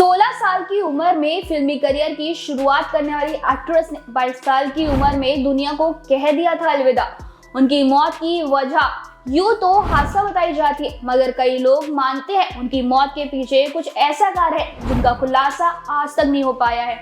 16 साल की उम्र में फिल्मी करियर की शुरुआत करने वाली एक्ट्रेस ने 22 साल की उम्र में दुनिया को कह दिया था अलविदा। उनकी मौत की वजह यूं तो हादसा बताई जाती है, मगर कई लोग मानते हैं उनकी मौत के पीछे कुछ ऐसा कारण है जिनका खुलासा आज तक नहीं हो पाया है।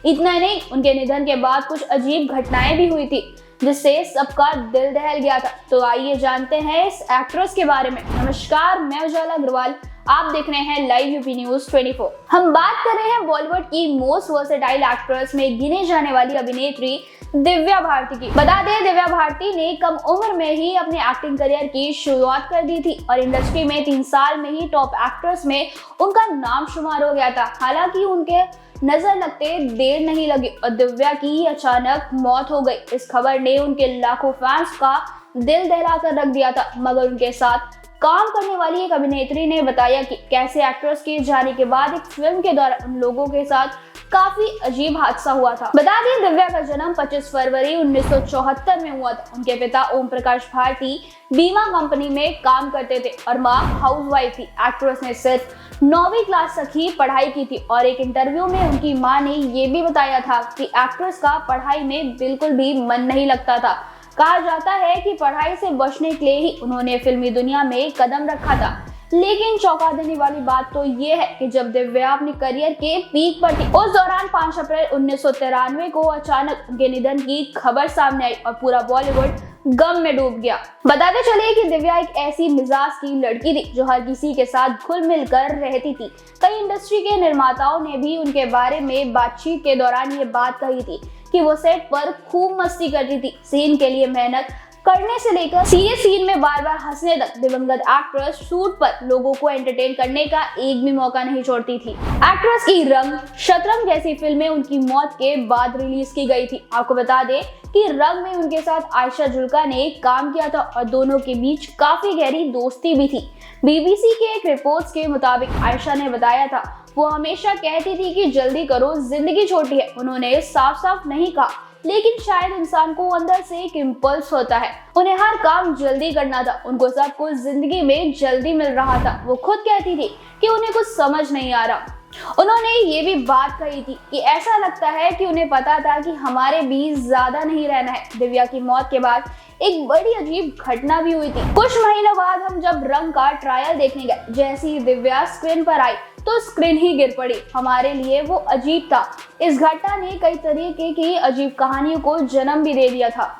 इतना ही नहीं, उनके निधन के बाद कुछ अजीब घटनाएं भी हुई थी जिससे सबका दिल दहल गया था। तो आइए जानते हैं इस एक्ट्रेस के बारे में। नमस्कार, मैं उजाला अग्रवाल, आप देख रहे हैं लाइव यूपी न्यूज 24। हम बात कर रहे हैं बॉलीवुड की मोस्ट वर्सेटाइल एक्ट्रेस में गिने जाने वाली अभिनेत्री दिव्या भारती की। बता दें, दिव्या भारती ने कम उम्र में ही अपने एक्टिंग करियर की शुरुआत कर दी थी और इंडस्ट्री में 3 साल में ही टॉप एक्ट्रेस में उनका नाम शुमार हो गया था। हालांकि उनके नजर लगते देर नहीं लगी और दिव्या की अचानक मौत हो गई। इस खबर ने उनके लाखों फैंस का दिल दहला कर रख दिया था, मगर उनके साथ काम करने वाली एक अभिनेत्री ने बताया कि कैसे एक्ट्रेस के जाने के बाद एक फिल्म के दौरान उन लोगों के साथ काफी अजीब हादसा हुआ था। बता दें, दिव्या का जन्म 25 फरवरी 1974 में हुआ था। उनके पिता ओम प्रकाश भारती बीमा कंपनी में काम करते थे और मां हाउसवाइफ थी। एक्ट्रेस ने सिर्फ 9वीं क्लास तक ही पढ़ाई की थी और एक इंटरव्यू में उनकी मां ने ये भी बताया था कि एक्ट्रेस का पढ़ाई में बिल्कुल भी मन नहीं लगता था। कहा जाता है कि पढ़ाई से बचने के लिए ही उन्होंने फिल्मी दुनिया में कदम रखा था। लेकिन चौंका देने वाली बात तो ये है कि जब दिव्या अपने करियर के पीक पर थी, उस दौरान 5 अप्रैल 1993 को अचानक उनके निधन की खबर सामने आई और पूरा बॉलीवुड गम में डूब गया। बताते चले कि दिव्या एक ऐसी मिजाज की लड़की थी जो हर किसी के साथ घुल मिल कर रहती थी। कई इंडस्ट्री के निर्माताओं ने भी उनके बारे में बातचीत के दौरान ये बात कही थी कि वो सेट पर खूब मस्ती करती थी। सीन के लिए मेहनत करने से लेकर सीरियस सीन में बार बार हंसने तक दिवंगत एक्ट्रेस शूट पर लोगों को एंटरटेन करने का एक भी मौका नहीं छोड़ती थी। एक्ट्रेस की रंग, शतरंज जैसी फिल्में उनकी मौत के बाद रिलीज की गई थी। आपको बता दें कि रंग में उनके साथ आयशा जुल्का ने काम किया था और दोनों के बीच काफी गहरी दोस्ती भी थी। बीबीसी के एक रिपोर्ट के मुताबिक आयशा ने बताया था वो हमेशा कहती थी कि जल्दी करो, जिंदगी छोटी है। उन्होंने साफ साफ नहीं कहा, लेकिन शायद इंसान को अंदर से एक इम्पल्स होता है, उन्हें हर काम जल्दी करना था। उनको सब कुछ जिंदगी में जल्दी मिल रहा था। वो खुद कहती थी कि उन्हें कुछ समझ नहीं आ रहा। उन्होंने ये भी बात कही थी कि ऐसा लगता है कि उन्हें पता था कि हमारे बीच ज्यादा नहीं रहना है। दिव्या की मौत के बाद एक बड़ी अजीब घटना भी हुई थी। कुछ महीनों बाद हम जब रंग का ट्रायल देखने गए, जैसे ही दिव्या स्क्रीन पर आई तो स्क्रीन ही गिर पड़ी। हमारे लिए वो अजीब था। इस घटना ने कई तरीके की अजीब कहानियों को जन्म भी दे दिया था।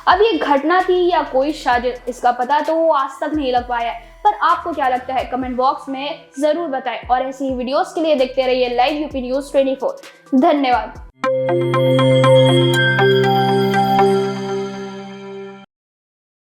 अब ये घटना थी या कोई साजिश, इसका पता तो आज तक नहीं लग पाया है। पर आपको क्या लगता है, कमेंट बॉक्स में जरूर बताएं और ऐसी ही वीडियोस के लिए देखते रहिए लाइव यूपी न्यूज 24। धन्यवाद।